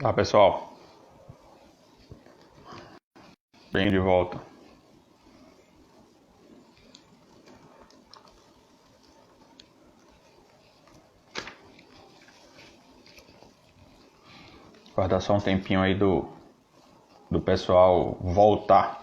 Tá, pessoal, bem de volta. Guardar só um tempinho aí do pessoal voltar.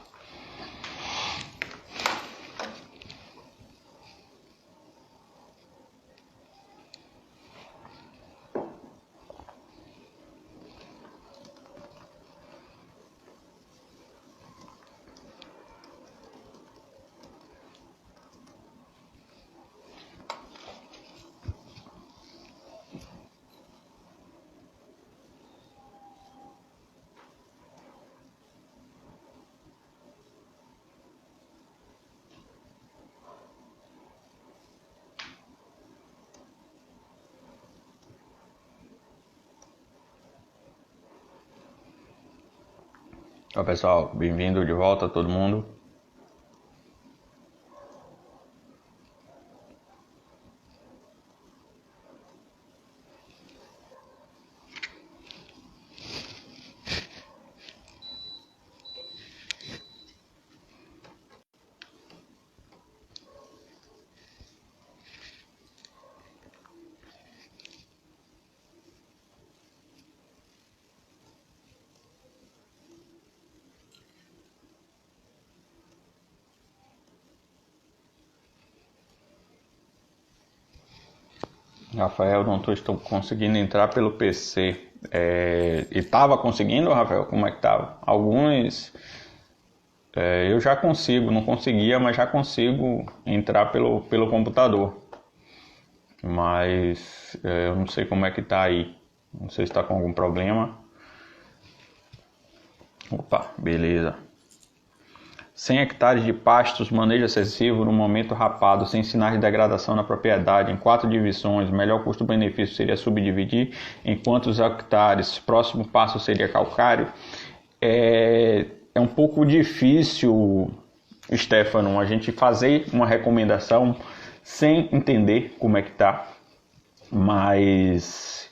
Ó, pessoal, bem-vindo de volta todo mundo. Rafael, não estou conseguindo entrar pelo PC. E tava conseguindo, Rafael? Como é que tava? Alguns eu já consigo, não conseguia, mas já consigo entrar pelo computador. Mas eu não sei como é que tá aí. Não sei se está com algum problema. Opa, beleza. 100 hectares de pastos, manejo excessivo no momento rapado, sem sinais de degradação na propriedade, em 4 divisões. O melhor custo-benefício seria subdividir em quantos hectares? Próximo passo seria calcário. É um pouco difícil, Stefano, a gente fazer uma recomendação sem entender como é que tá. Mas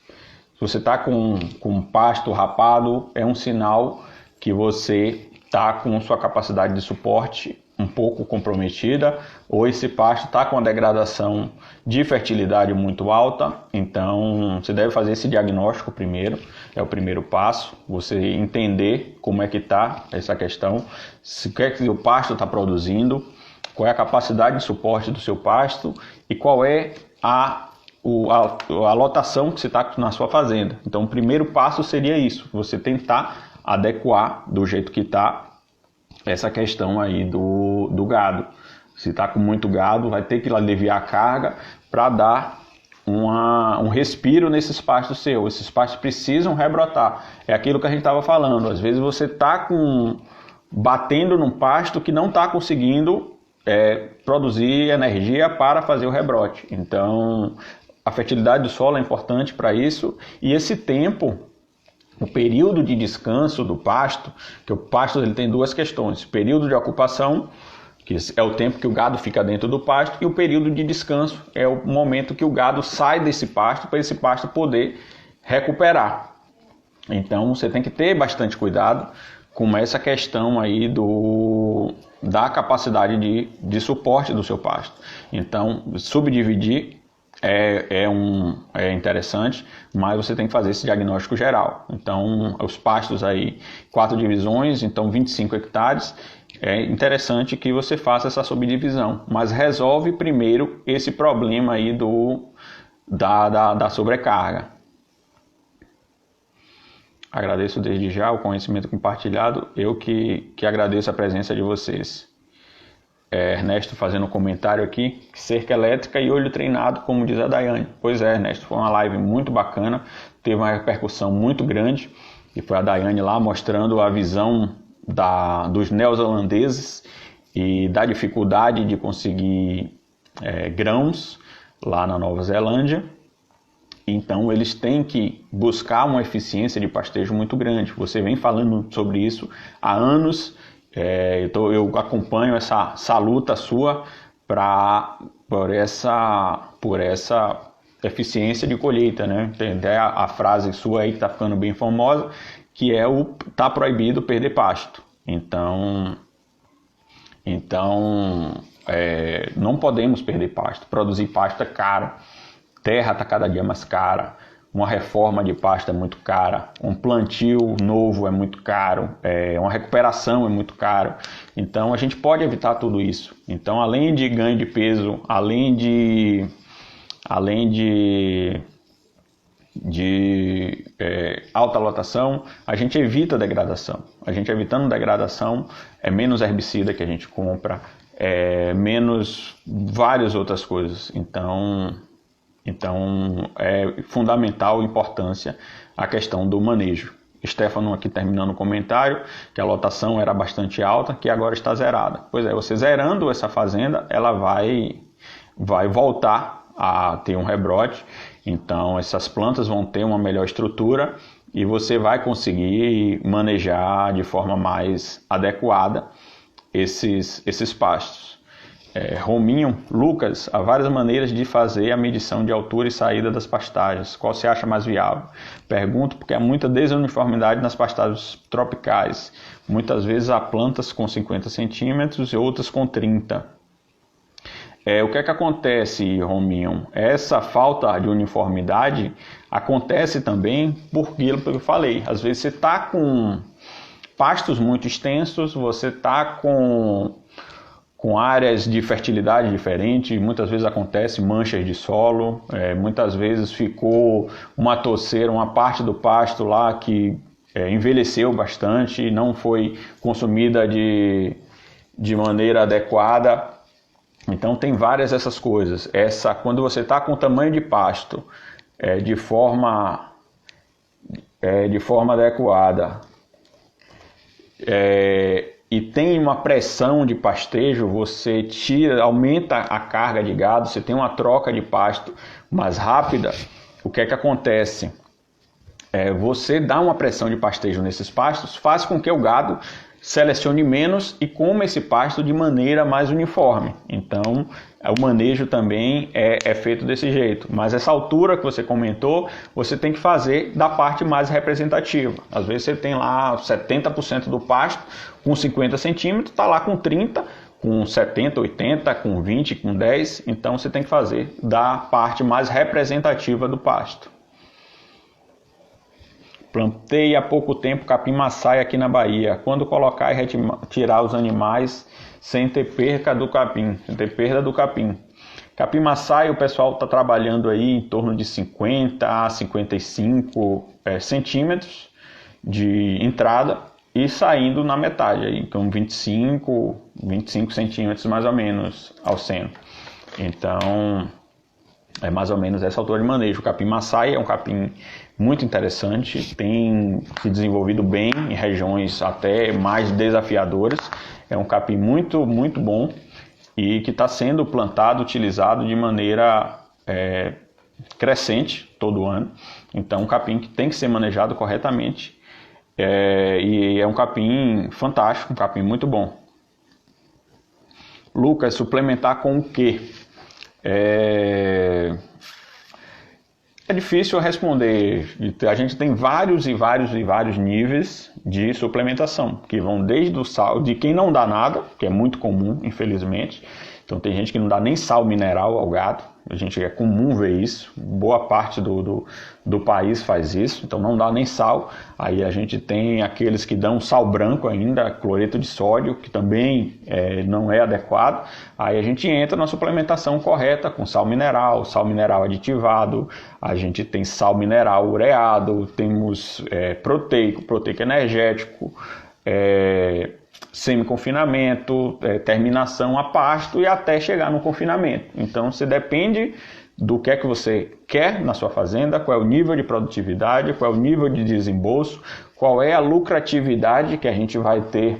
se você está com pasto rapado, é um sinal que você está com sua capacidade de suporte um pouco comprometida, ou esse pasto está com a degradação de fertilidade muito alta. Então você deve fazer esse diagnóstico primeiro, é o primeiro passo, você entender como é que está essa questão, se o que o pasto está produzindo, qual é a capacidade de suporte do seu pasto e qual é a lotação que você está na sua fazenda. Então o primeiro passo seria isso, você tentar adequar do jeito que está essa questão aí do gado. Se está com muito gado, vai ter que aliviar a carga para dar um respiro nesses pastos seus. Esses pastos precisam rebrotar. É aquilo que a gente estava falando. Às vezes você está batendo num pasto que não está conseguindo produzir energia para fazer o rebrote. Então a fertilidade do solo é importante para isso, e esse tempo, o período de descanso do pasto, que o pasto ele tem duas questões: período de ocupação, que é o tempo que o gado fica dentro do pasto, e o período de descanso é o momento que o gado sai desse pasto para esse pasto poder recuperar. Então você tem que ter bastante cuidado com essa questão aí da capacidade de suporte do seu pasto. Então subdividir é interessante, mas você tem que fazer esse diagnóstico geral. Então, os pastos aí, 4 divisões, então 25 hectares, é interessante que você faça essa subdivisão, mas resolve primeiro esse problema aí da sobrecarga. Agradeço desde já o conhecimento compartilhado, eu que agradeço a presença de vocês. Ernesto fazendo um comentário aqui: cerca elétrica e olho treinado, como diz a Daiane. Pois é, Ernesto, foi uma live muito bacana, teve uma repercussão muito grande, e foi a Daiane lá mostrando a visão dos neozelandeses e da dificuldade de conseguir grãos lá na Nova Zelândia. Então eles têm que buscar uma eficiência de pastejo muito grande. Você vem falando sobre isso há anos. Eu acompanho essa luta sua por essa eficiência de colheita, né? Tem até a frase sua aí que está ficando bem famosa, que é o tá proibido perder pasto. Então não podemos perder pasto. Produzir pasto é caro, terra está cada dia mais cara, uma reforma de pasto é muito cara, um plantio novo é muito caro, uma recuperação é muito caro. Então a gente pode evitar tudo isso. Então, além de ganho de peso, além de alta lotação, a gente evita degradação. A gente evitando degradação, é menos herbicida que a gente compra, menos várias outras coisas. Então é fundamental importância a questão do manejo. Stefano aqui terminando o comentário, que a lotação era bastante alta, que agora está zerada. Pois é, você zerando essa fazenda, ela vai voltar a ter um rebrote, então essas plantas vão ter uma melhor estrutura e você vai conseguir manejar de forma mais adequada esses pastos. Rominho, Lucas, há várias maneiras de fazer a medição de altura e saída das pastagens. Qual você acha mais viável? Pergunto porque há muita desuniformidade nas pastagens tropicais. Muitas vezes há plantas com 50 centímetros e outras com 30. O que é que acontece, Rominho? Essa falta de uniformidade acontece também por aquilo que eu falei. Às vezes você está com pastos muito extensos, você está com áreas de fertilidade diferentes, muitas vezes acontece manchas de solo, muitas vezes ficou uma toceira, uma parte do pasto lá que envelheceu bastante, não foi consumida de maneira adequada. Então tem várias dessas coisas. Quando você está com o tamanho de pasto de forma adequada, e tem uma pressão de pastejo, você aumenta a carga de gado, você tem uma troca de pasto mais rápida. O que é que acontece? Você dá uma pressão de pastejo nesses pastos, faz com que o gado selecione menos e coma esse pasto de maneira mais uniforme. Então, o manejo também é feito desse jeito. Mas essa altura que você comentou, você tem que fazer da parte mais representativa. Às vezes você tem lá 70% do pasto com 50 centímetros, está lá com 30, com 70, 80, com 20, com 10. Então, você tem que fazer da parte mais representativa do pasto. Plantei há pouco tempo capim-maçaia aqui na Bahia. Quando colocar e retirar os animais sem ter perda do capim? Capim-maçaia, o pessoal está trabalhando aí em torno de 50 a 55 centímetros de entrada e saindo na metade, aí, então 25 centímetros mais ou menos ao centro. Então, é mais ou menos essa altura de manejo. O capim-maçaia é um capim muito interessante, tem se desenvolvido bem em regiões até mais desafiadoras. É um capim muito, muito bom e que está sendo plantado, utilizado de maneira crescente todo ano. Então, um capim que tem que ser manejado corretamente e é um capim fantástico, um capim muito bom. Lucas, suplementar com o quê? É difícil responder. A gente tem vários níveis de suplementação, que vão desde o sal, de quem não dá nada, que é muito comum, infelizmente. Então tem gente que não dá nem sal mineral ao gado. É comum ver isso. Boa parte do país faz isso, então não dá nem sal. Aí a gente tem aqueles que dão sal branco ainda, cloreto de sódio, que também não é adequado. Aí a gente entra na suplementação correta com sal mineral aditivado, a gente tem sal mineral ureado, temos proteico energético, semi-confinamento, terminação a pasto e até chegar no confinamento. Então, você depende do que é que você quer na sua fazenda, qual é o nível de produtividade, qual é o nível de desembolso, qual é a lucratividade que a gente vai ter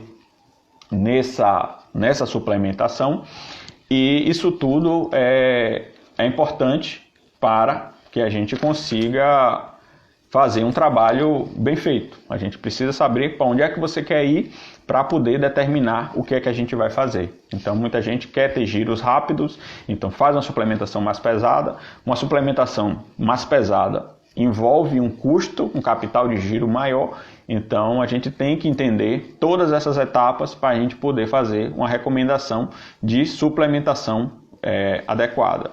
nessa suplementação. E isso tudo é importante para que a gente consiga fazer um trabalho bem feito. A gente precisa saber para onde é que você quer ir para poder determinar o que é que a gente vai fazer. Então muita gente quer ter giros rápidos, então faz uma suplementação mais pesada. Uma suplementação mais pesada envolve um custo, um capital de giro maior, então a gente tem que entender todas essas etapas para a gente poder fazer uma recomendação de suplementação adequada.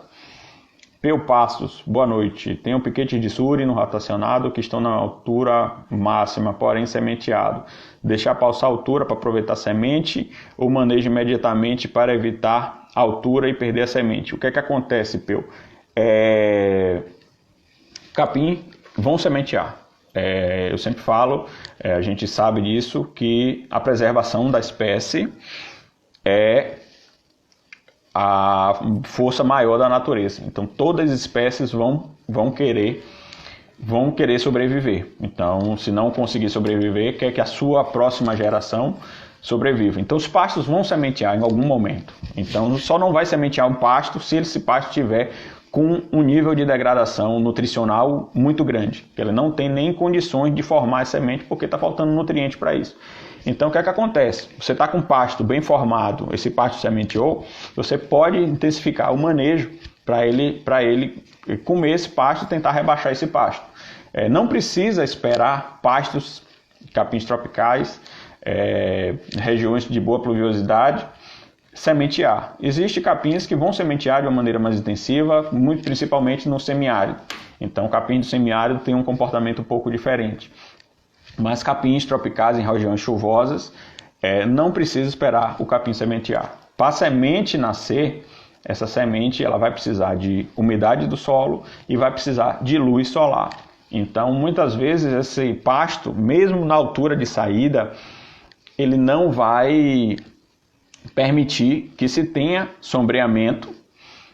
Peu Passos, boa noite. Tenho piquete de suri no rotacionado que estão na altura máxima, porém sementeado. Deixar pausar a altura para aproveitar a semente ou manejo imediatamente para evitar a altura e perder a semente? O que é que acontece, Peu? Capim vão sementear. Eu sempre falo, a gente sabe disso, que a preservação da espécie é a força maior da natureza. Então todas as espécies vão querer sobreviver. Então, se não conseguir sobreviver, quer que a sua próxima geração sobreviva. Então os pastos vão sementear em algum momento. Então só não vai sementear um pasto se esse pasto tiver com um nível de degradação nutricional muito grande. Ele não tem nem condições de formar a semente porque está faltando nutriente para isso. Então o que é que acontece? Você está com um pasto bem formado, esse pasto sementeou, você pode intensificar o manejo para ele comer esse pasto e tentar rebaixar esse pasto. Não precisa esperar pastos, capins tropicais, regiões de boa pluviosidade, sementear. Existem capins que vão sementear de uma maneira mais intensiva, muito principalmente no semiárido. Então o capim do semiárido tem um comportamento um pouco diferente. Mas capins tropicais em regiões chuvosas, não precisa esperar o capim sementear. Para a semente nascer, essa semente ela vai precisar de umidade do solo e vai precisar de luz solar. Então, muitas vezes, esse pasto, mesmo na altura de saída, ele não vai permitir que se tenha sombreamento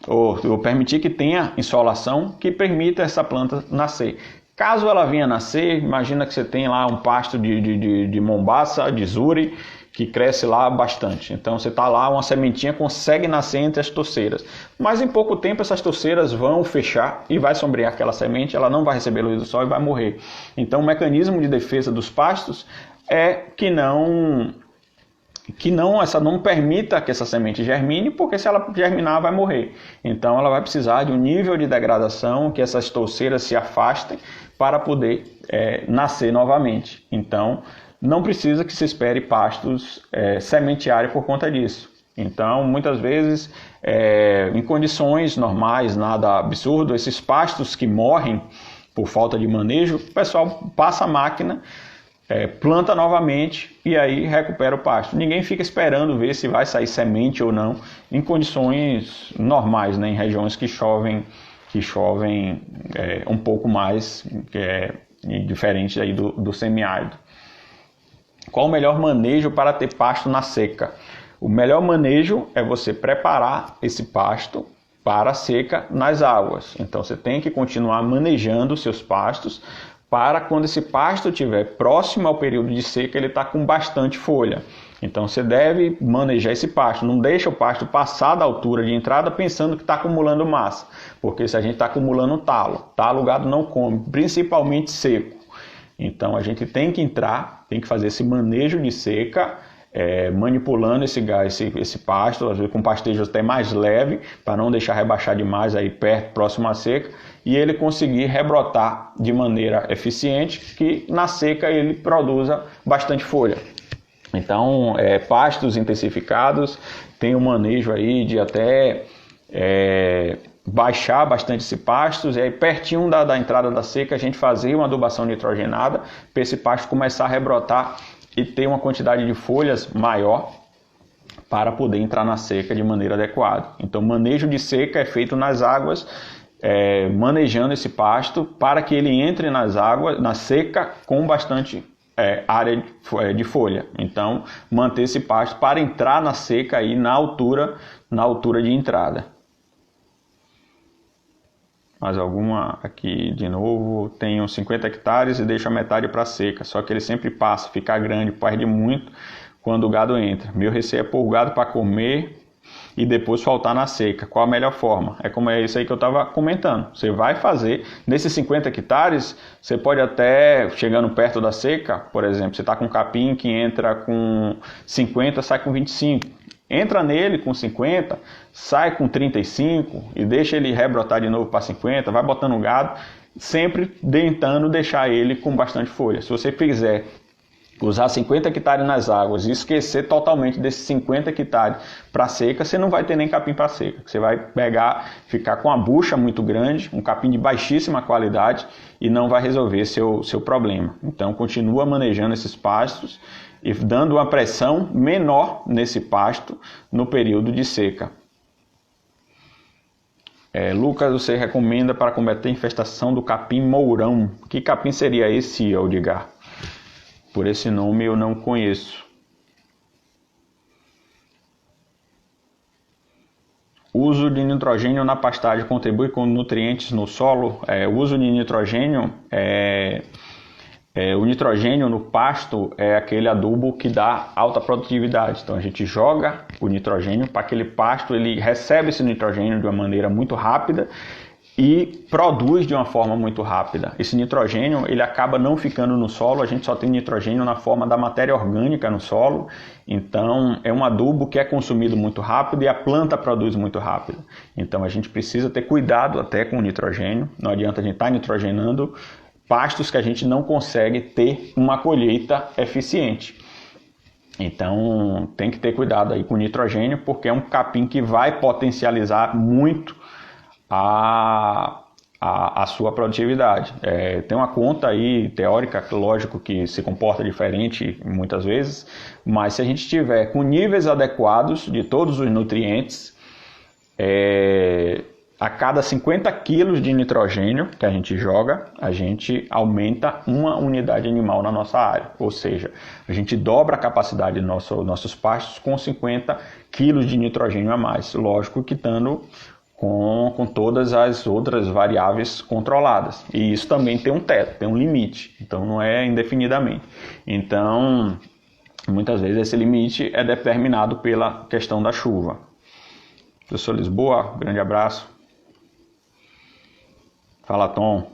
ou permitir que tenha insolação que permita essa planta nascer. Caso ela venha nascer, imagina que você tem lá um pasto de mombaça, de zuri, que cresce lá bastante. Então você está lá, uma sementinha consegue nascer entre as torceiras. Mas em pouco tempo essas torceiras vão fechar e vai sombrear aquela semente, ela não vai receber luz do sol e vai morrer. Então o mecanismo de defesa dos pastos é que não permita que essa semente germine, porque se ela germinar vai morrer. Então ela vai precisar de um nível de degradação que essas torceiras se afastem para poder nascer novamente. Então não precisa que se espere pastos sementearem por conta disso. Então muitas vezes em condições normais, nada absurdo, esses pastos que morrem por falta de manejo, o pessoal passa a máquina, planta novamente e aí recupera o pasto. Ninguém fica esperando ver se vai sair semente ou não em condições normais, né? Em regiões que chovem um pouco mais, diferente aí do semiárido. Qual o melhor manejo para ter pasto na seca? O melhor manejo é você preparar esse pasto para a seca nas águas. Então você tem que continuar manejando os seus pastos para quando esse pasto estiver próximo ao período de seca, ele está com bastante folha. Então você deve manejar esse pasto, não deixa o pasto passar da altura de entrada pensando que está acumulando massa, porque se a gente está acumulando talo o gado não come, principalmente seco. Então a gente tem que fazer esse manejo de seca, manipulando esse pasto, às vezes com pastejo até mais leve, para não deixar rebaixar demais aí próximo à seca, e ele conseguir rebrotar de maneira eficiente, que na seca ele produza bastante folha. Então, pastos intensificados, tem um manejo aí de até baixar bastante esse pasto, e aí pertinho da entrada da seca a gente fazer uma adubação nitrogenada, para esse pasto começar a rebrotar e ter uma quantidade de folhas maior para poder entrar na seca de maneira adequada. Então, manejo de seca é feito nas águas, manejando esse pasto para que ele entre na seca com bastante área de folha. Então, manter esse pasto para entrar na seca aí na altura de entrada. Mais alguma aqui de novo? Tenho 50 hectares e deixo a metade para seca, só que ele sempre passa, fica grande, perde muito quando o gado entra. Meu receio é pôr o gado para comer e depois soltar na seca. Qual a melhor forma? É como é isso aí que eu estava comentando. Você vai fazer, nesses 50 hectares, você pode até, chegando perto da seca, por exemplo, você está com um capim que entra com 50, sai com 25. Entra nele com 50, sai com 35 e deixa ele rebrotar de novo para 50, vai botando o gado, sempre tentando deixar ele com bastante folha. Se você fizer usar 50 hectares nas águas e esquecer totalmente desses 50 hectares para seca, você não vai ter nem capim para seca. Você vai pegar, ficar com a bucha muito grande, um capim de baixíssima qualidade e não vai resolver seu problema. Então, continua manejando esses pastos e dando uma pressão menor nesse pasto no período de seca. Lucas, você recomenda para combater a infestação do capim mourão. Que capim seria esse, Aldigar? Por esse nome eu não conheço. O uso de nitrogênio na pastagem contribui com nutrientes no solo? O uso de nitrogênio, o nitrogênio no pasto é aquele adubo que dá alta produtividade. Então a gente joga o nitrogênio para aquele pasto, ele recebe esse nitrogênio de uma maneira muito rápida e produz de uma forma muito rápida. Esse nitrogênio ele acaba não ficando no solo, a gente só tem nitrogênio na forma da matéria orgânica no solo, então é um adubo que é consumido muito rápido e a planta produz muito rápido. Então a gente precisa ter cuidado até com o nitrogênio, não adianta a gente estar nitrogenando pastos que a gente não consegue ter uma colheita eficiente. Então tem que ter cuidado aí com o nitrogênio, porque é um capim que vai potencializar muito a sua produtividade. Tem uma conta aí teórica, lógico que se comporta diferente muitas vezes, mas se a gente tiver com níveis adequados de todos os nutrientes, a cada 50 quilos de nitrogênio que a gente joga, a gente aumenta uma unidade animal na nossa área, ou seja, a gente dobra a capacidade dos nossos pastos com 50 quilos de nitrogênio a mais, lógico que estando com todas as outras variáveis controladas. E isso também tem um teto, tem um limite, então não é indefinidamente. Então, muitas vezes esse limite é determinado pela questão da chuva. Professor Lisboa, grande abraço. Fala, Tom.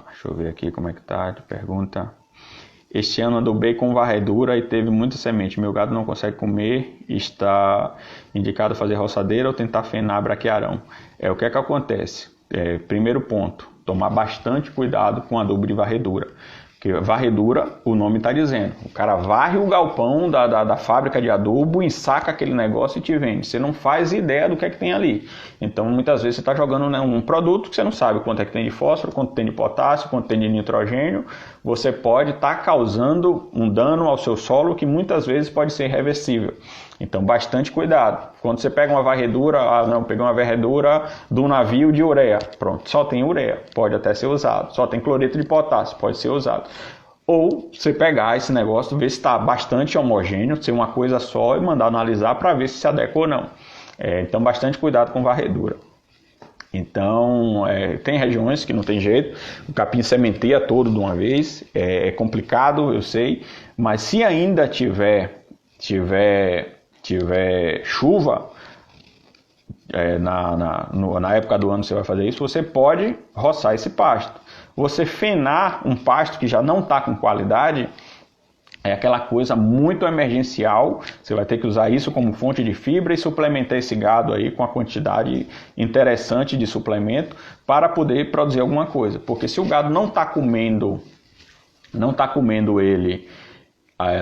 Deixa eu ver aqui como é que tá, pergunta. Este ano adubei com varredura e teve muita semente. Meu gado não consegue comer. Está indicado fazer roçadeira ou tentar fenar braquiarão. O que é que acontece? Primeiro ponto, tomar bastante cuidado com adubo de varredura. Porque varredura, o nome está dizendo. O cara varre o galpão da fábrica de adubo, ensaca aquele negócio e te vende. Você não faz ideia do que é que tem ali. Então, muitas vezes você está jogando, né, um produto que você não sabe quanto é que tem de fósforo, quanto tem de potássio, quanto tem de nitrogênio. Você pode estar causando um dano ao seu solo que muitas vezes pode ser irreversível. Então, bastante cuidado. Quando você pega uma varredura, peguei uma varredura do navio de ureia. Pronto, só tem ureia, pode até ser usado. Só tem cloreto de potássio, pode ser usado. Ou você pegar esse negócio, ver se está bastante homogêneo, ser uma coisa só e mandar analisar para ver se adequa ou não. Então, bastante cuidado com varredura. Então, tem regiões que não tem jeito, o capim sementeia todo de uma vez, é complicado, eu sei, mas se ainda tiver chuva, na época do ano você vai fazer isso, você pode roçar esse pasto. Você fenar um pasto que já não está com qualidade é aquela coisa muito emergencial, você vai ter que usar isso como fonte de fibra e suplementar esse gado aí com a quantidade interessante de suplemento para poder produzir alguma coisa. Porque se o gado não está comendo ele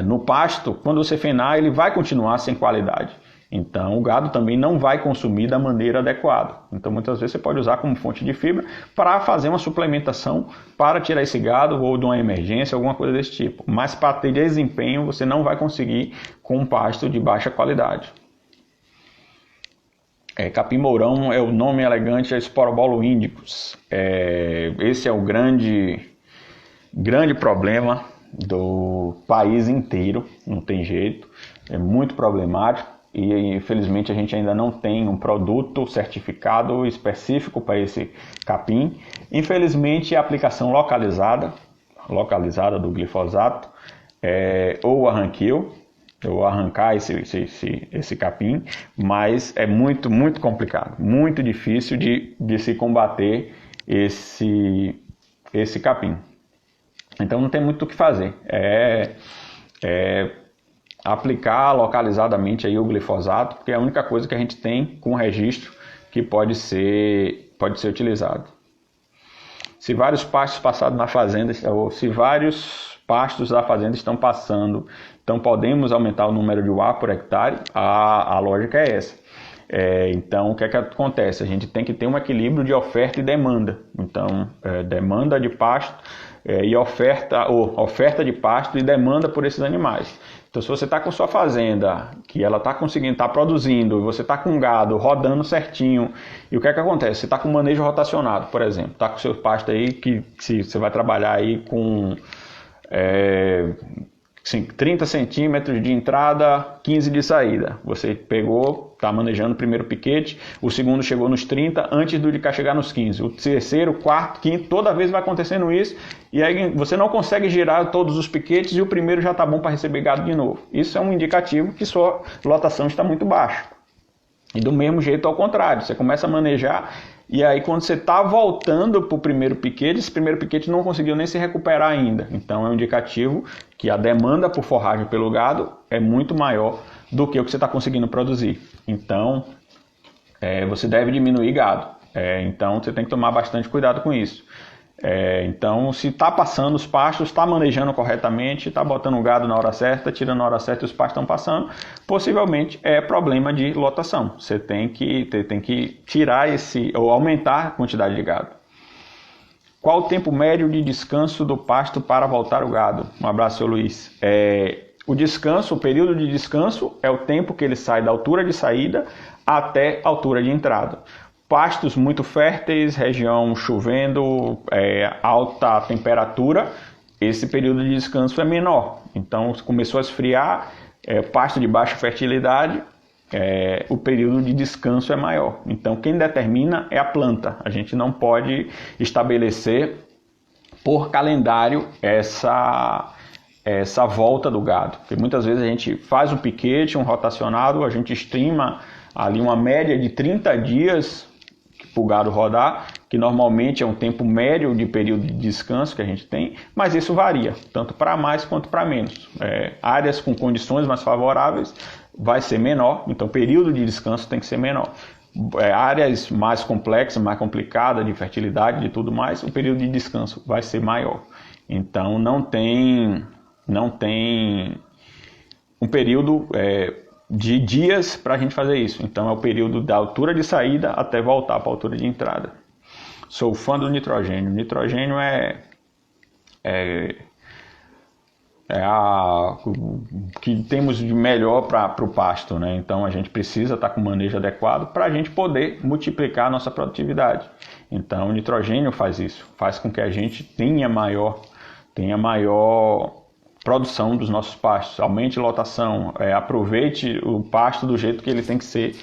no pasto, quando você fenar, ele vai continuar sem qualidade. Então, o gado também não vai consumir da maneira adequada. Então, muitas vezes você pode usar como fonte de fibra para fazer uma suplementação para tirar esse gado ou de uma emergência, alguma coisa desse tipo. Mas para ter desempenho, você não vai conseguir com um pasto de baixa qualidade. Capim mourão é o nome elegante, é Sporobolo indicus. Esse é o grande problema do país inteiro, não tem jeito, é muito problemático. E infelizmente a gente ainda não tem um produto certificado específico para esse capim. Infelizmente a aplicação localizada do glifosato ou a Ranquil, ou arrancar esse capim, mas é muito, muito complicado, muito difícil de se combater esse capim. Então não tem muito o que fazer, aplicar localizadamente aí o glifosato, porque é a única coisa que a gente tem com registro que pode ser utilizado. Se vários pastos passados na fazenda, ou se vários pastos da fazenda estão passando, então podemos aumentar o número de UA por hectare, a lógica é essa. Então, o que acontece? A gente tem que ter um equilíbrio de oferta e demanda. Então, demanda de pasto e oferta de pasto e demanda por esses animais. Então, se você está com sua fazenda, que ela está conseguindo, está produzindo, você está com gado rodando certinho, e o que acontece? Você está com manejo rotacionado, por exemplo, está com seu pasto aí, que se você vai trabalhar aí com 30 centímetros de entrada, 15 de saída. Você pegou, está manejando o primeiro piquete, o segundo chegou nos 30 antes do de cá chegar nos 15. O terceiro, quarto, quinto, toda vez vai acontecendo isso, e aí você não consegue girar todos os piquetes e o primeiro já está bom para receber gado de novo. Isso é um indicativo que sua lotação está muito baixa. E do mesmo jeito ao contrário, você começa a manejar e aí quando você está voltando para o primeiro piquete, esse primeiro piquete não conseguiu nem se recuperar ainda. Então é um indicativo que a demanda por forragem pelo gado é muito maior do que o que você está conseguindo produzir. Então você deve diminuir gado. Então você tem que tomar bastante cuidado com isso. Então, se está passando os pastos, está manejando corretamente, está botando o gado na hora certa, tirando na hora certa e os pastos estão passando, possivelmente é problema de lotação. Você tem que tirar ou aumentar a quantidade de gado. Qual o tempo médio de descanso do pasto para voltar o gado? Um abraço, seu Luiz. O período de descanso é o tempo que ele sai da altura de saída até a altura de entrada. Pastos muito férteis, região chovendo, alta temperatura, esse período de descanso é menor. Então, começou a esfriar, pasto de baixa fertilidade, o período de descanso é maior. Então, quem determina é a planta. A gente não pode estabelecer por calendário essa volta do gado. Porque muitas vezes a gente faz um piquete, um rotacionado, a gente estima ali uma média de 30 dias para o gado rodar, que normalmente é um tempo médio de período de descanso que a gente tem, mas isso varia, tanto para mais quanto para menos. Áreas com condições mais favoráveis vai ser menor, então o período de descanso tem que ser menor. Áreas mais complexas, mais complicadas, de fertilidade e tudo mais, o período de descanso vai ser maior. Então não tem um período de dias para a gente fazer isso. Então é o período da altura de saída até voltar para a altura de entrada. Sou fã do nitrogênio. Nitrogênio que temos de melhor para o pasto, né? Então a gente precisa estar com o manejo adequado para a gente poder multiplicar a nossa produtividade. Então o nitrogênio faz isso, faz com que a gente tenha maior produção dos nossos pastos, aumente a lotação, aproveite o pasto do jeito que ele tem que ser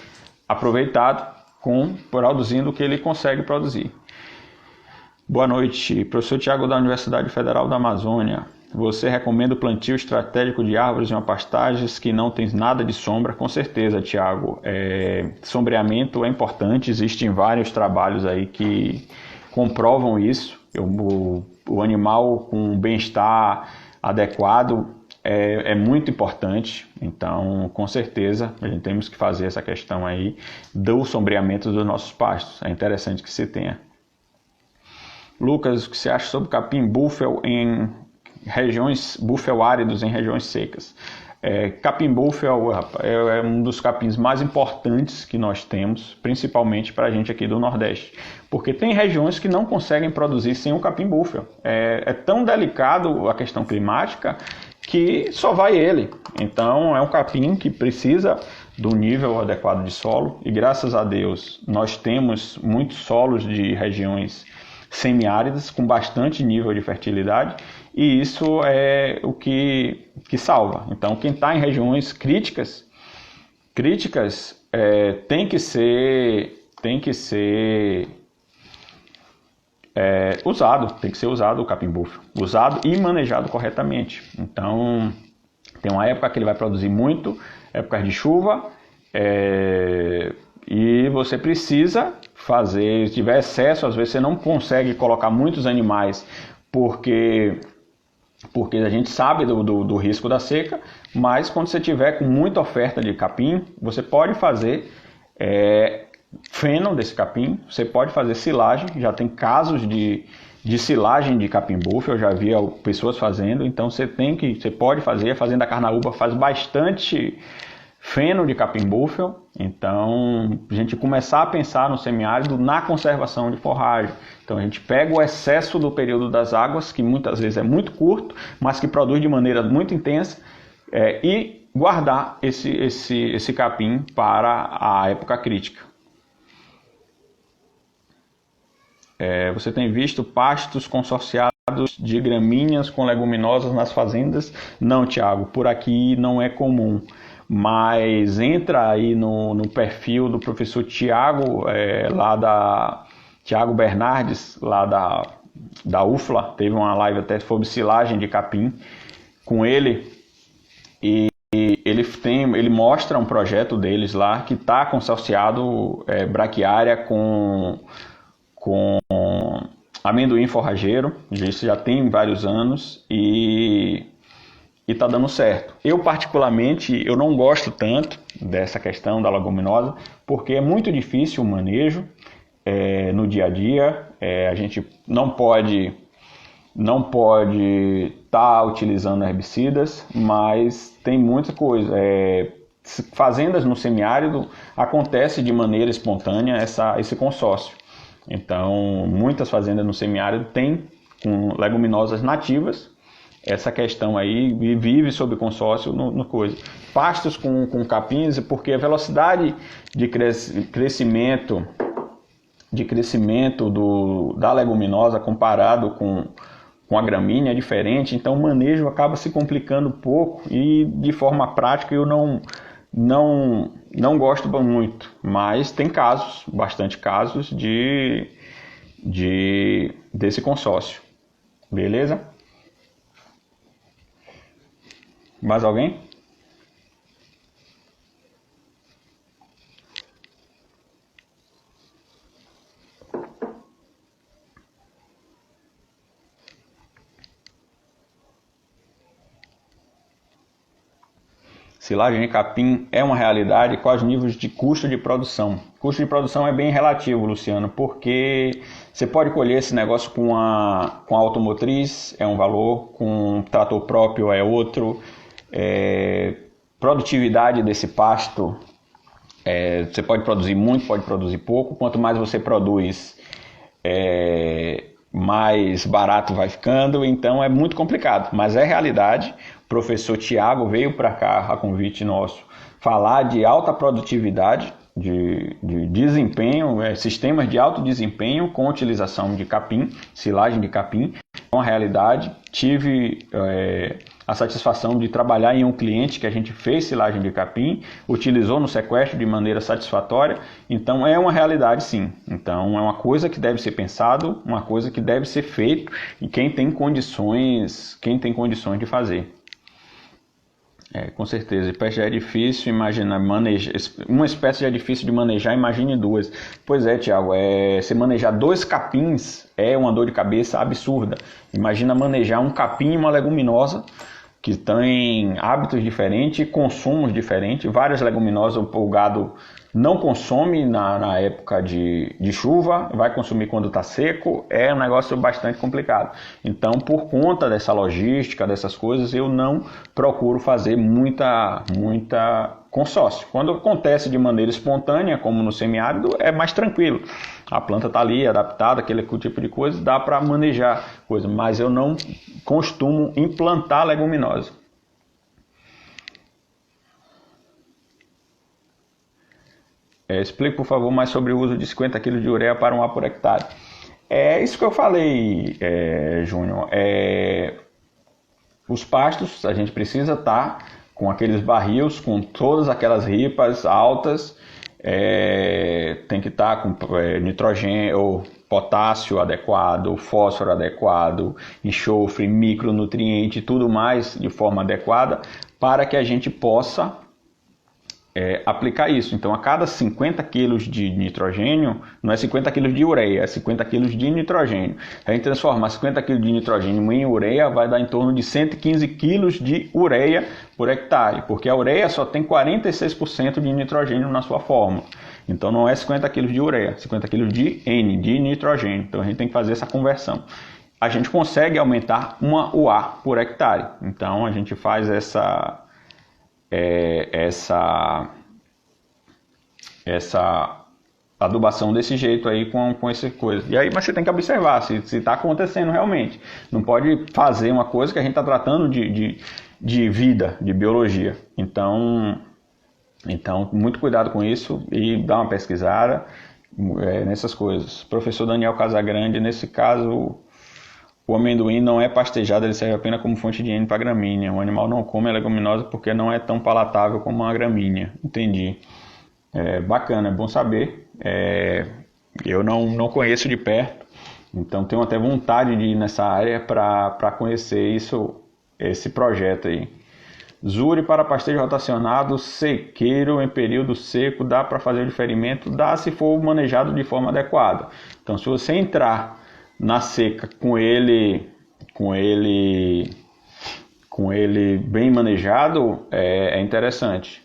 aproveitado, produzindo o que ele consegue produzir. Boa noite, professor Tiago da Universidade Federal da Amazônia. Você recomenda o plantio estratégico de árvores em uma pastagem que não tem nada de sombra? Com certeza, Tiago. Sombreamento é importante, existem vários trabalhos aí que comprovam isso. O animal com bem-estar adequado é muito importante, então com certeza a gente temos que fazer essa questão aí do sombreamento dos nossos pastos, é interessante que se tenha. Lucas, o que você acha sobre capim búfalo em regiões áridos em regiões secas? Capim búfalo é um dos capins mais importantes que nós temos, principalmente para a gente aqui do Nordeste, porque tem regiões que não conseguem produzir sem o capim búfalo. É tão delicado a questão climática que só vai ele. Então é um capim que precisa do nível adequado de solo e graças a Deus nós temos muitos solos de regiões semiáridas com bastante nível de fertilidade e isso é o que salva. Então quem está em regiões críticas tem que ser usado o capim búfalo, usado e manejado corretamente. Então Tem uma época que ele vai produzir muito, épocas de chuva, e você precisa fazer, se tiver excesso, às vezes você não consegue colocar muitos animais, porque a gente sabe do risco da seca, mas quando você tiver com muita oferta de capim, você pode fazer feno desse capim, você pode fazer silagem, já tem casos de silagem de capim buffel, eu já vi pessoas fazendo, então você pode fazer, a Fazenda Carnaúba faz bastante feno de capim buffel, então a gente começar a pensar no semiárido na conservação de forragem. Então a gente pega o excesso do período das águas, que muitas vezes é muito curto, mas que produz de maneira muito intensa, e guardar esse capim para a época crítica. Você tem visto pastos consorciados de gramíneas com leguminosas nas fazendas? Não, Tiago, por aqui não é comum. Mas entra aí no perfil do professor Tiago, Tiago Bernardes, lá da UFLA, teve uma live até sobre silagem de capim com ele, e ele mostra um projeto deles lá que está consorciado braquiária com amendoim forrageiro, isso já tem vários anos, e está dando certo. Eu particularmente, eu não gosto tanto dessa questão da leguminosa, porque é muito difícil o manejo no dia a dia. A gente não pode estar utilizando herbicidas, mas tem muita coisa. Fazendas no semiárido acontece de maneira espontânea esse consórcio. Então, muitas fazendas no semiárido têm com leguminosas nativas essa questão aí, vive sob consórcio no coisa. Pastos com capins, porque a velocidade de crescimento da leguminosa comparado com a gramínea é diferente, então o manejo acaba se complicando um pouco, e de forma prática eu não gosto muito, mas tem bastante casos desse consórcio. Beleza? Mais alguém? Silagem de capim é uma realidade? Quais níveis de custo de produção? Custo de produção é bem relativo, Luciano, porque você pode colher esse negócio com a automotriz, é um valor, com trator próprio é outro. Produtividade desse pasto, você pode produzir muito, pode produzir pouco. Quanto mais você produz, mais barato vai ficando, então é muito complicado, mas é realidade. O professor Tiago veio para cá, a convite nosso, falar de alta produtividade, de desempenho, sistemas de alto desempenho com utilização de capim, silagem de capim. É uma realidade. Tive a satisfação de trabalhar em um cliente que a gente fez silagem de capim, utilizou no sequestro de maneira satisfatória, então é uma realidade sim. Então é uma coisa que deve ser pensado, uma coisa que deve ser feito, e quem tem condições de fazer. Com certeza, espécie já é difícil, uma espécie já é difícil de manejar, imagine duas. Pois é, Tiago, você manejar 2 capins é uma dor de cabeça absurda. Imagina manejar um capim e uma leguminosa, que têm hábitos diferentes, consumos diferentes. Várias leguminosas o gado não consome na época de chuva, vai consumir quando está seco, é um negócio bastante complicado. Então, por conta dessa logística, dessas coisas, eu não procuro fazer muita consórcio. Quando acontece de maneira espontânea, como no semiárido, é mais tranquilo. A planta está ali, adaptada, aquele tipo de coisa, dá para manejar coisa, mas eu não costumo implantar leguminosa. Explique, por favor, mais sobre o uso de 50 kg de ureia para um ar por hectare. É isso que eu falei, Júnior. Os pastos, a gente precisa estar com aqueles barris, com todas aquelas ripas altas, tem que estar com nitrogênio, ou potássio adequado, fósforo adequado, enxofre, micronutriente, tudo mais de forma adequada para que a gente possa aplicar isso. Então, a cada 50 quilos de nitrogênio, não é 50 quilos de ureia, é 50 quilos de nitrogênio. Se a gente transformar 50 quilos de nitrogênio em ureia, vai dar em torno de 115 quilos de ureia por hectare, porque a ureia só tem 46% de nitrogênio na sua fórmula. Então, não é 50 quilos de ureia, 50 quilos de N, de nitrogênio. Então, a gente tem que fazer essa conversão. A gente consegue aumentar uma UA por hectare. Então, a gente faz essa adubação desse jeito aí com essa coisa. E aí, mas você tem que observar se está acontecendo realmente. Não pode fazer uma coisa que a gente está tratando de vida, de biologia. Então, muito cuidado com isso e dá uma pesquisada nessas coisas. Professor Daniel Casagrande, nesse caso, o amendoim não é pastejado, ele serve apenas como fonte de N para gramínea. O animal não come a leguminosa porque não é tão palatável como a gramínea. Entendi. Bacana, é bom saber. Eu não conheço de perto, então tenho até vontade de ir nessa área para conhecer esse projeto aí. Zuri para pastejo rotacionado, sequeiro em período seco, dá para fazer o diferimento? Dá se for manejado de forma adequada. Então, se você entrar na seca com ele bem manejado, é interessante.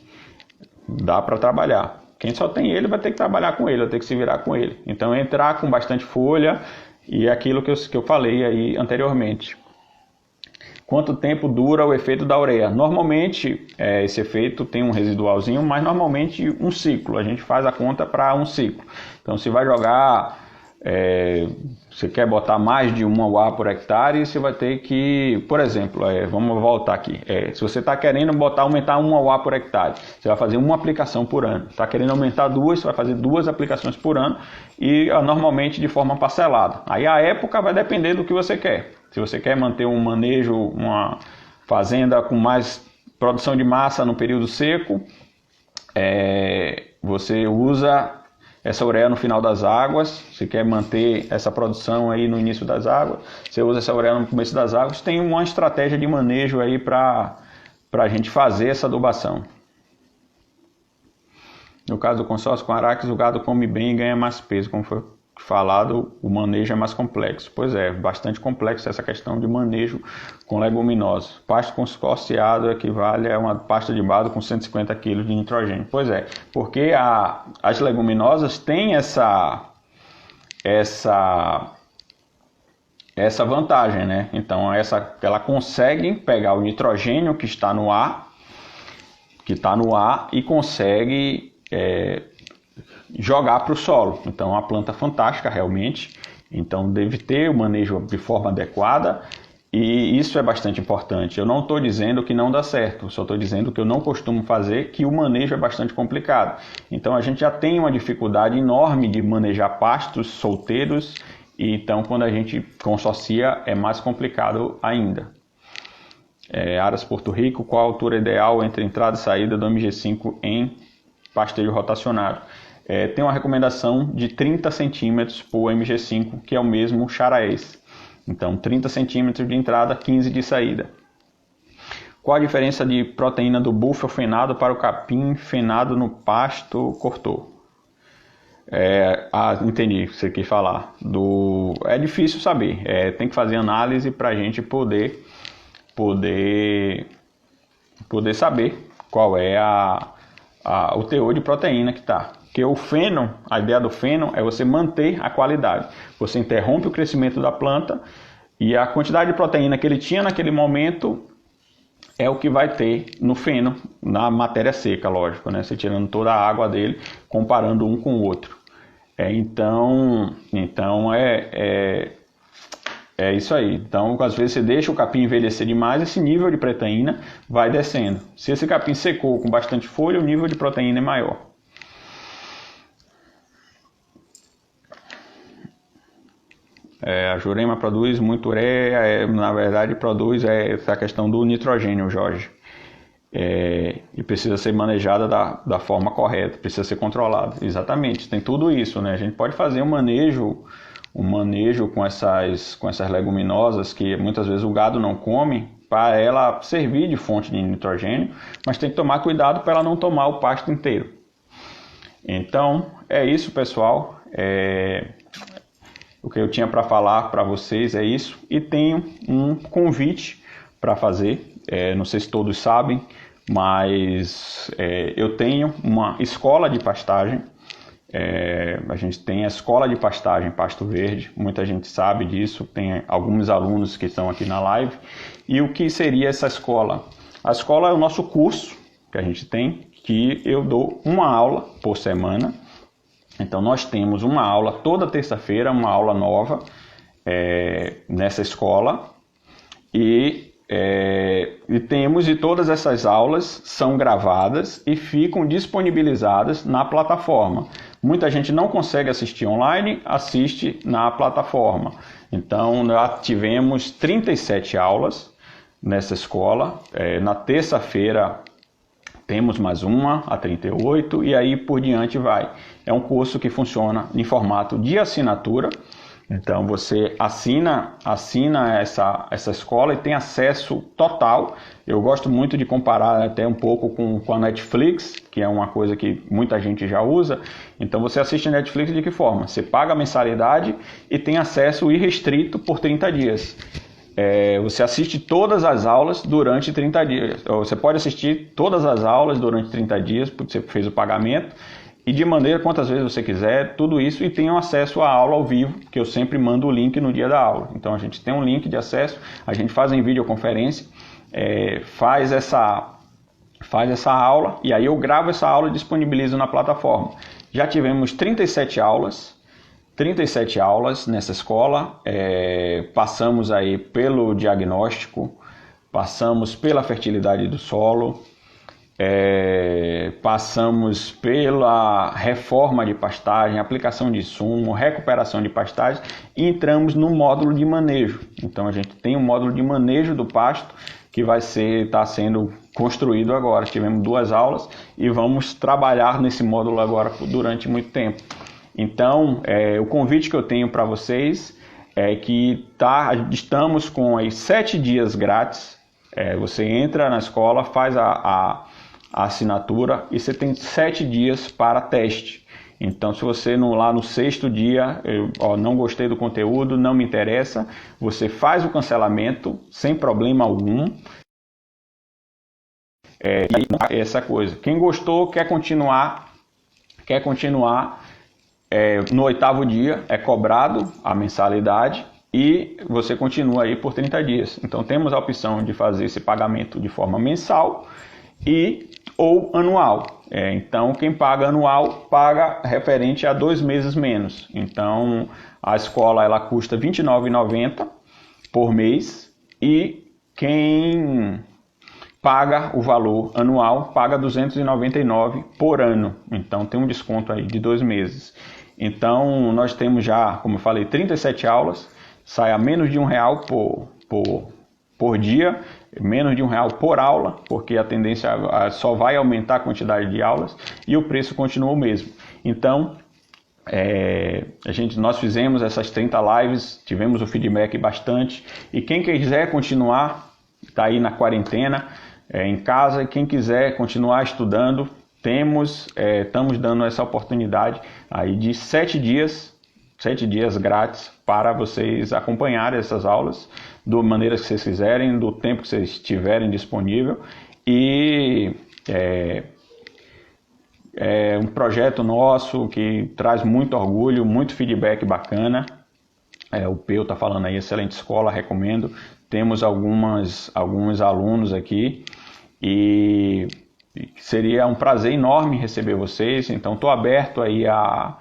Dá para trabalhar. Quem só tem ele vai ter que trabalhar com ele, vai ter que se virar com ele. Então, entrar com bastante folha e aquilo que eu falei aí anteriormente. Quanto tempo dura o efeito da ureia? Normalmente, esse efeito tem um residualzinho, mas normalmente um ciclo. A gente faz a conta para um ciclo. Então, se vai jogar... você quer botar mais de uma UA por hectare, você vai ter que, por exemplo, vamos voltar aqui, se você está querendo aumentar uma UA por hectare, você vai fazer uma aplicação por ano. Está querendo aumentar duas, você vai fazer 2 aplicações por ano e normalmente de forma parcelada. Aí a época vai depender do que você quer. Se você quer manter um manejo, uma fazenda com mais produção de massa no período seco, você usa essa ureia no final das águas. Se quer manter essa produção aí no início das águas, você usa essa ureia no começo das águas. Tem uma estratégia de manejo aí para a gente fazer essa adubação. No caso do consórcio com Araques, o gado come bem e ganha mais peso. Como foi falado, o manejo é mais complexo. Pois é, bastante complexo essa questão de manejo com leguminosas. Pasto consórciado equivale a uma pasta de gado com 150 kg de nitrogênio. Pois é, porque as leguminosas têm essa vantagem, né? Então, ela consegue pegar o nitrogênio que está no ar, e consegue jogar para o solo. Então, é uma planta fantástica realmente. Então, deve ter o manejo de forma adequada, e isso é bastante importante. Eu não estou dizendo que não dá certo, só estou dizendo que eu não costumo fazer, que o manejo é bastante complicado. Então, a gente já tem uma dificuldade enorme de manejar pastos solteiros, e então, quando a gente consorcia, é mais complicado ainda. Aras Porto Rico, qual a altura ideal entre entrada e saída do MG5 em pastejo rotacionado? Tem uma recomendação de 30 centímetros por MG5, que é o mesmo charaense. Então, 30 centímetros de entrada, 15 de saída. Qual a diferença de proteína do búfalo fenado para o capim fenado no pasto cortou? Entendi o que você quis falar. É difícil saber. Tem que fazer análise para a gente poder saber qual é o teor de proteína que está. Porque o feno, a ideia do feno é você manter a qualidade. Você interrompe o crescimento da planta e a quantidade de proteína que ele tinha naquele momento é o que vai ter no feno, na matéria seca, lógico, né? Você tirando toda a água dele, comparando um com o outro. Então é isso aí. Então, às vezes você deixa o capim envelhecer demais, esse nível de proteína vai descendo. Se esse capim secou com bastante folha, o nível de proteína é maior. A Jurema produz muito ureia, na verdade produz essa questão do nitrogênio, Jorge. e precisa ser manejada da forma correta, precisa ser controlada. Exatamente, tem tudo isso, né? A gente pode fazer um manejo com essas leguminosas que muitas vezes o gado não come, para ela servir de fonte de nitrogênio, mas tem que tomar cuidado para ela não tomar o pasto inteiro. Então, é isso, pessoal. O que eu tinha para falar para vocês é isso. E tenho um convite para fazer. Não sei se todos sabem, mas eu tenho uma escola de pastagem. A gente tem a escola de pastagem Pasto Verde, muita gente sabe disso, tem alguns alunos que estão aqui na live. E o que seria essa escola? A escola é o nosso curso que a gente tem, que eu dou uma aula por semana. Então nós temos uma aula toda terça-feira, uma aula nova nessa escola. E todas essas aulas são gravadas e ficam disponibilizadas na plataforma. Muita gente não consegue assistir online, assiste na plataforma. Então, nós tivemos 37 aulas nessa escola. Na terça-feira temos mais uma, a 38, e aí por diante vai. É um curso que funciona em formato de assinatura. Então você assina essa escola e tem acesso total. Eu gosto muito de comparar até um pouco com a Netflix, que é uma coisa que muita gente já usa. Então você assiste a Netflix de que forma? Você paga a mensalidade e tem acesso irrestrito por 30 dias. Você assiste todas as aulas durante 30 dias. Você pode assistir todas as aulas durante 30 dias, porque você fez o pagamento. E de maneira quantas vezes você quiser, tudo isso, e tenham acesso à aula ao vivo, que eu sempre mando o link no dia da aula. Então a gente tem um link de acesso, a gente faz em videoconferência, faz essa aula, e aí eu gravo essa aula e disponibilizo na plataforma. Já tivemos 37 aulas nessa escola, passamos aí pelo diagnóstico, passamos pela fertilidade do solo, passamos pela reforma de pastagem, aplicação de insumo, recuperação de pastagem e entramos no módulo de manejo. Então a gente tem um módulo de manejo do pasto que está sendo construído agora. Tivemos 2 aulas e vamos trabalhar nesse módulo agora durante muito tempo. Então o convite que eu tenho para vocês é que estamos com aí 7 dias grátis. Você entra na escola, faz a assinatura e você tem 7 dias para teste. Então, se você lá no 6º dia, não gostei do conteúdo, não me interessa, você faz o cancelamento sem problema algum. Essa coisa. Quem gostou, quer continuar, no 8º dia é cobrado a mensalidade e você continua aí por 30 dias. Então, temos a opção de fazer esse pagamento de forma mensal ou anual. Então, quem paga anual paga referente a 2 meses menos. Então, a escola ela custa R$ 29,90 por mês e quem paga o valor anual paga R$ 299 por ano. Então, tem um desconto aí de 2 meses. Então, nós temos já, como eu falei, 37 aulas, sai a menos de R$1 por dia, menos de R$1 por aula, porque a tendência só vai aumentar a quantidade de aulas e o preço continua o mesmo. Então, nós fizemos essas 30 lives, tivemos o feedback bastante, e quem quiser continuar, está aí na quarentena, em casa, e quem quiser continuar estudando, estamos dando essa oportunidade aí de 7 dias grátis para vocês acompanharem essas aulas da maneira que vocês quiserem, do tempo que vocês tiverem disponível. E é um projeto nosso que traz muito orgulho, muito feedback bacana. O Peu está falando aí, excelente escola, recomendo. Temos alguns alunos aqui e seria um prazer enorme receber vocês. Então estou aberto aí a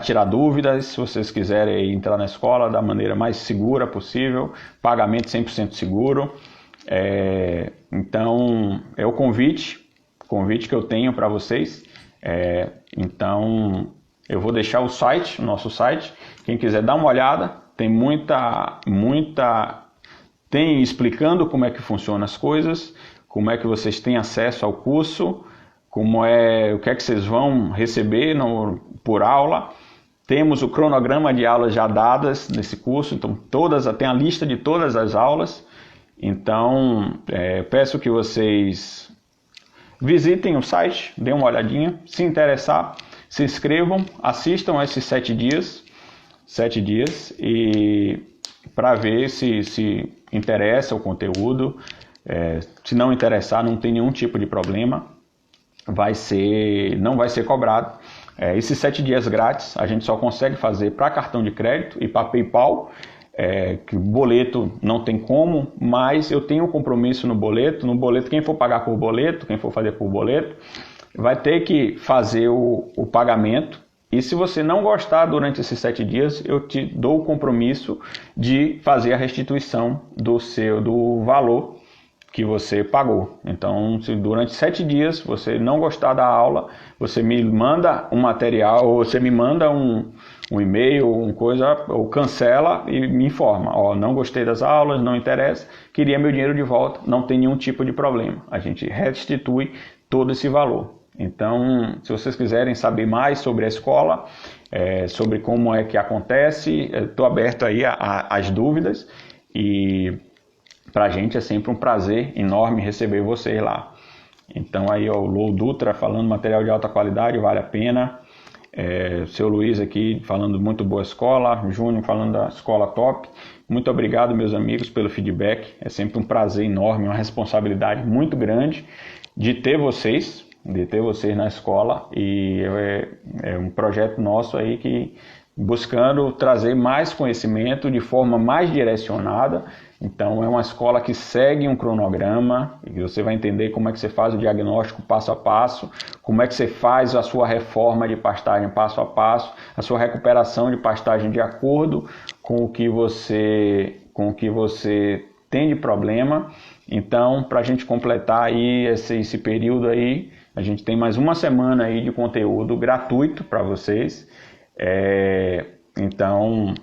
tirar dúvidas, se vocês quiserem entrar na escola da maneira mais segura possível, pagamento 100% seguro. Então, é o convite que eu tenho para vocês. Então, eu vou deixar o nosso site, quem quiser dar uma olhada, tem explicando como é que funcionam as coisas, como é que vocês têm acesso ao curso, o que é que vocês vão receber por aula. Temos o cronograma de aulas já dadas nesse curso, então tem a lista de todas as aulas. Então, peço que vocês visitem o site, deem uma olhadinha, se interessar, se inscrevam, assistam esses 7 dias e para ver se interessa o conteúdo. Se não interessar, não tem nenhum tipo de problema, não vai ser cobrado. Esses 7 dias grátis a gente só consegue fazer para cartão de crédito e para PayPal, que o boleto não tem como, mas eu tenho um compromisso no boleto. No boleto, quem for pagar por boleto, quem for fazer por boleto, vai ter que fazer o pagamento. E se você não gostar durante esses 7 dias, eu te dou o compromisso de fazer a restituição do valor que você pagou. Então, se durante 7 dias você não gostar da aula, você me manda um material, ou você me manda um e-mail, ou cancela e me informa. Não gostei das aulas, não interessa, queria meu dinheiro de volta, não tem nenhum tipo de problema. A gente restitui todo esse valor. Então, se vocês quiserem saber mais sobre a escola, sobre como é que acontece, estou aberto aí às dúvidas, e para a gente é sempre um prazer enorme receber vocês lá. Então aí o Lou Dutra falando material de alta qualidade, vale a pena. Seu Luiz aqui falando muito boa escola, Júnior falando da escola top. Muito obrigado, meus amigos, pelo feedback. É sempre um prazer enorme, uma responsabilidade muito grande de ter vocês na escola, e é um projeto nosso aí que buscando trazer mais conhecimento de forma mais direcionada. Então é uma escola que segue um cronograma, e você vai entender como é que você faz o diagnóstico passo a passo, como é que você faz a sua reforma de pastagem passo a passo, a sua recuperação de pastagem de acordo com o que você tem de problema. Então, para a gente completar aí esse período aí, a gente tem mais uma semana aí de conteúdo gratuito para vocês. Então,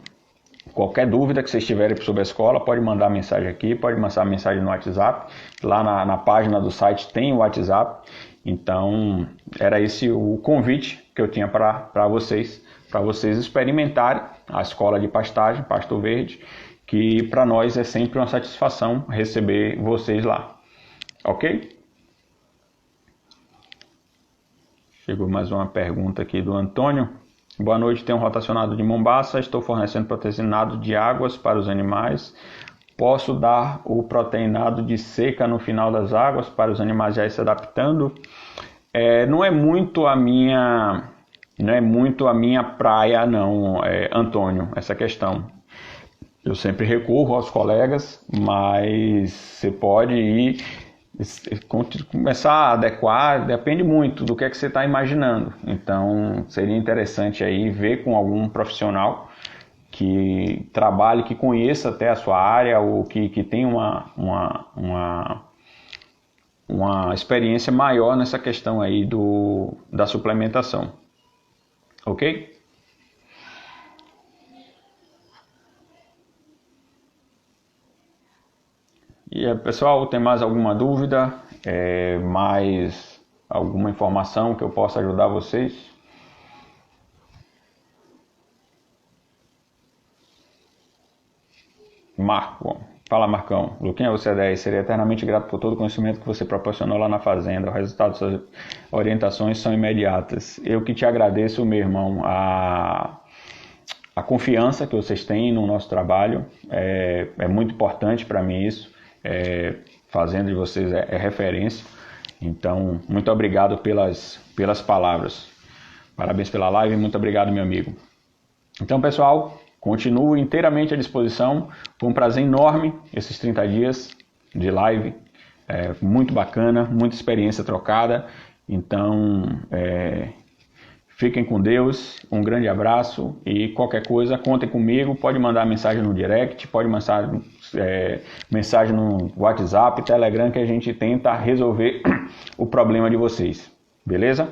qualquer dúvida que vocês tiverem sobre a escola, pode mandar mensagem aqui, pode mandar mensagem no WhatsApp. Lá na página do site tem o WhatsApp. Então, era esse o convite que eu tinha para vocês experimentarem a escola de pastagem, Pasto Verde, que para nós é sempre uma satisfação receber vocês lá. Ok? Chegou mais uma pergunta aqui do Antônio. Boa noite, tenho um rotacionado de Mombaça, estou fornecendo proteinado de águas para os animais. Posso dar o proteinado de seca no final das águas para os animais já ir se adaptando? Não é muito a minha praia não, Antônio, essa questão. Eu sempre recorro aos colegas, mas você pode ir começar a adequar, depende muito do que é que você está imaginando. Então seria interessante aí ver com algum profissional que trabalhe, que conheça até a sua área, ou que tem uma experiência maior nessa questão aí da suplementação. Ok? E pessoal, tem mais alguma dúvida? Mais alguma informação que eu possa ajudar vocês? Marco, fala Marcão. Luquinha, você é 10. Seria eternamente grato por todo o conhecimento que você proporcionou lá na fazenda. O resultado das suas orientações são imediatas. Eu que te agradeço, meu irmão, a confiança que vocês têm no nosso trabalho. É muito importante para mim isso. Fazenda de vocês é referência. Então, muito obrigado pelas palavras. Parabéns pela live, muito obrigado, meu amigo. Então, pessoal, continuo inteiramente à disposição. Foi um prazer enorme esses 30 dias de live. Muito bacana, muita experiência trocada. Então, fiquem com Deus, um grande abraço, e qualquer coisa, contem comigo. Pode mandar mensagem no direct, pode mandar mensagem no WhatsApp, Telegram, que a gente tenta resolver o problema de vocês. Beleza?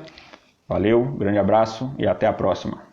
Valeu, grande abraço e até a próxima.